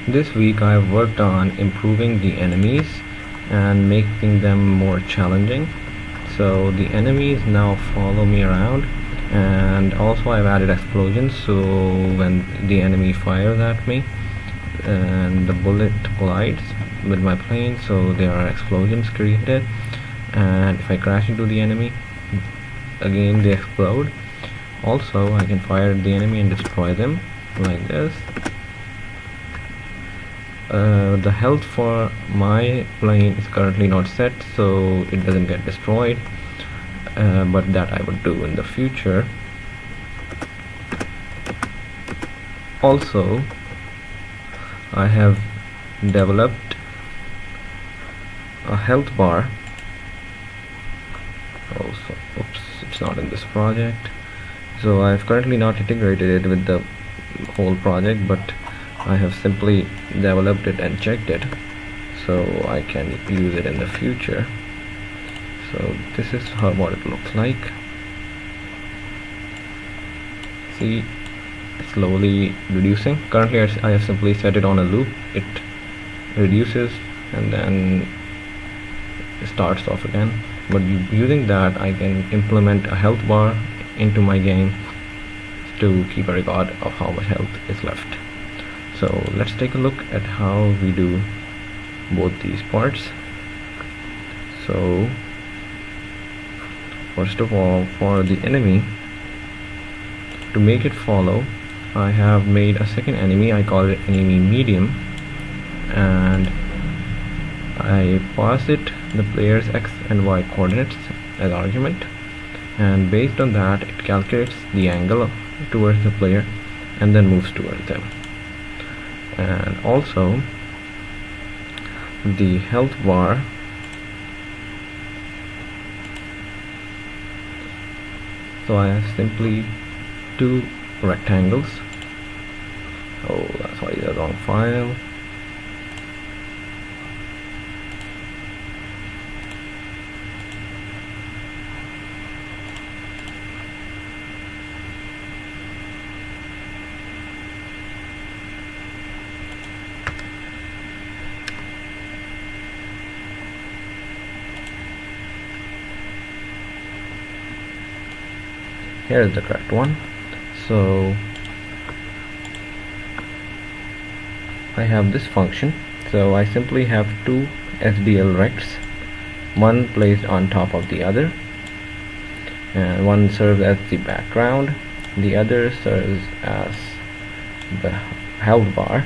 This week I've worked on improving the enemies and making them more challenging. So the enemies now follow me around, and also I've added explosions so when the enemy fires at me and the bullet collides with my plane, so there are explosions created, and if I crash into the enemy, again they explode. Also I can fire at the enemy and destroy them like this. The health for my plane is currently not set, so it doesn't get destroyed, but that I would do in the future. Also, I have developed a health bar. Also, oops, it's not in this project. So I've currently not integrated it with the whole project, but I have simply developed it and checked it so I can use it in the future. So this is what it looks like. See, slowly reducing. Currently I have simply set it on a loop. It reduces and then starts off again, but using that I can implement a health bar into my game to keep a record of how much health is left. So let's take a look at how we do both these parts. So first of all, for the enemy, to make it follow, I have made a second enemy. I call it enemy medium, and I pass it the player's x and y coordinates as argument, and based on that it calculates the angle towards the player and then moves towards them. And also the health bar, so I have simply two rectangles. Oh, sorry, the wrong file. Here is the correct one. So I have this function, so I simply have two SDL rects, one placed on top of the other, and one serves as the background, the other serves as the health bar,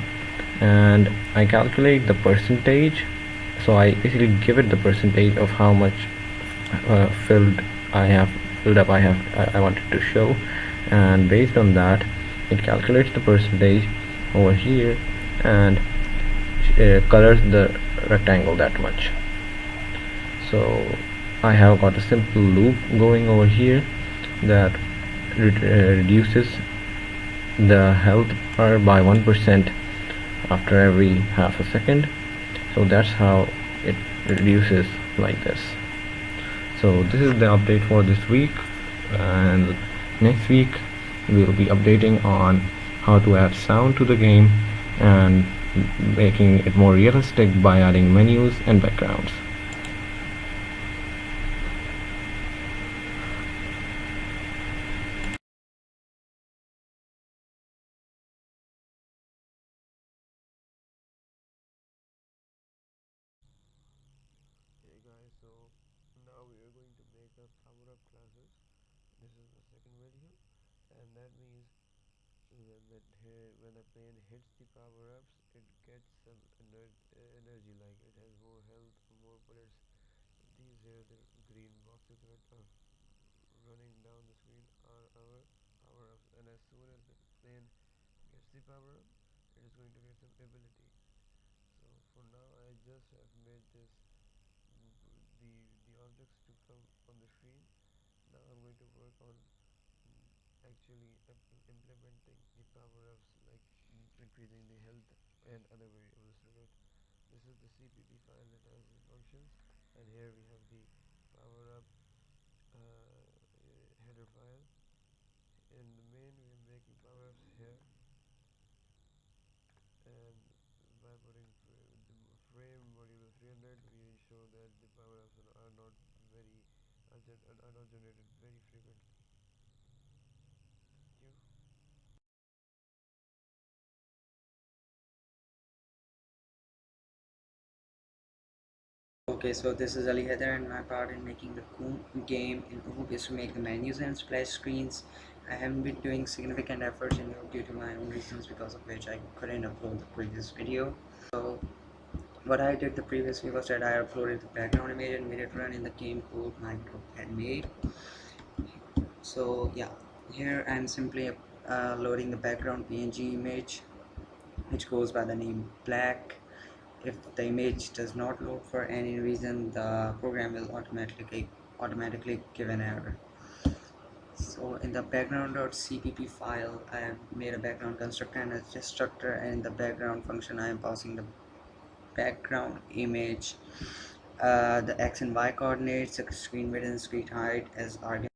and I calculate the percentage. So I basically give it the percentage of how much filled up I wanted to show, and based on that it calculates the percentage over here and colors the rectangle that much. So I have got a simple loop going over here that reduces the health bar by 1% after every half a second. So that's how it reduces like this. So this is the update for this week, and next week we will be updating on how to add sound to the game and making it more realistic by adding menus and backgrounds. Hey guys, so now we are going to make a power up classes. This is the second video, and that means when the plane hits the power ups, it gets some energy, like it has more health, more bullets. These here, the green boxes that are running down the screen are our power ups, and as soon as the plane gets the power up, it is going to get some ability. So for now, I just have made the the objects to come on the screen. Now I'm going to work on actually implementing the power-ups, like increasing the health and other variables to it. This is the CPP file that has the functions, and here we have the power-up header file. In the main, we are making power-ups here, and by putting the frame variable 300, we ensure that the power ups are not very are not generated very frequently. Thank you. Okay, so this is Ali Heather, and my part in making the game in Oob is to make the menus and splash screens. I haven't been doing significant efforts in Oob due to my own reasons, because of which I couldn't upload the previous video. So what I did the previously was that I uploaded the background image and made it run in the game code my group had made. So yeah, here I'm simply loading the background PNG image, which goes by the name black. If the image does not load for any reason, the program will automatically give an error. So in the background.cpp file, I have made a background constructor and a destructor, and in the background function I am passing the background image, the x and y coordinates, the screen width and screen height as arguments.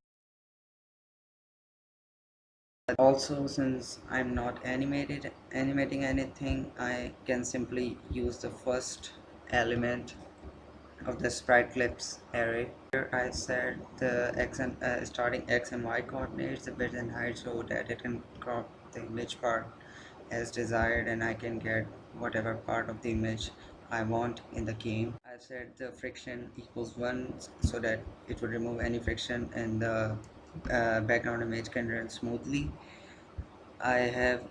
Also, since I'm not animating anything, I can simply use the first element of the sprite clips array. Here I set the x and starting x and y coordinates, the width and height, so that it can crop the image part as desired, and I can get whatever part of the image I want in the game. I set the friction equals 1 so that it would remove any friction and the background image can run smoothly. I have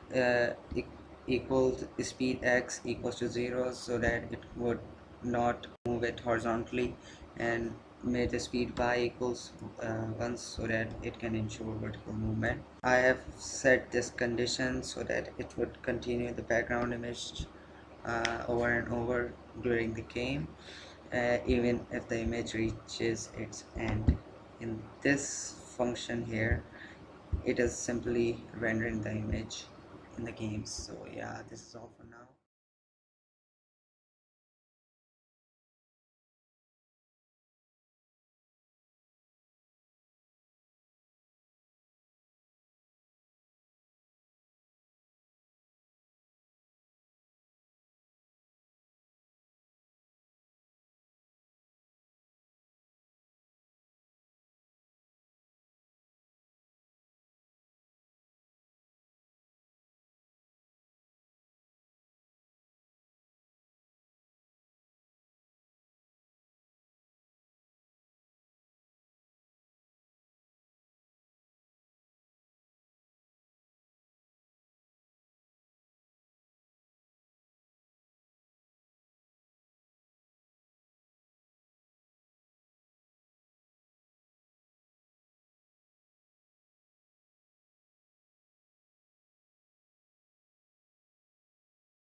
equals speed x equals to 0 so that it would not move it horizontally, and made the speed y equals 1 so that it can ensure vertical movement. I have set this condition so that it would continue the background image over and over during the game, even if the image reaches its end. In this function here, it is simply rendering the image in the game. So yeah, this is all for now.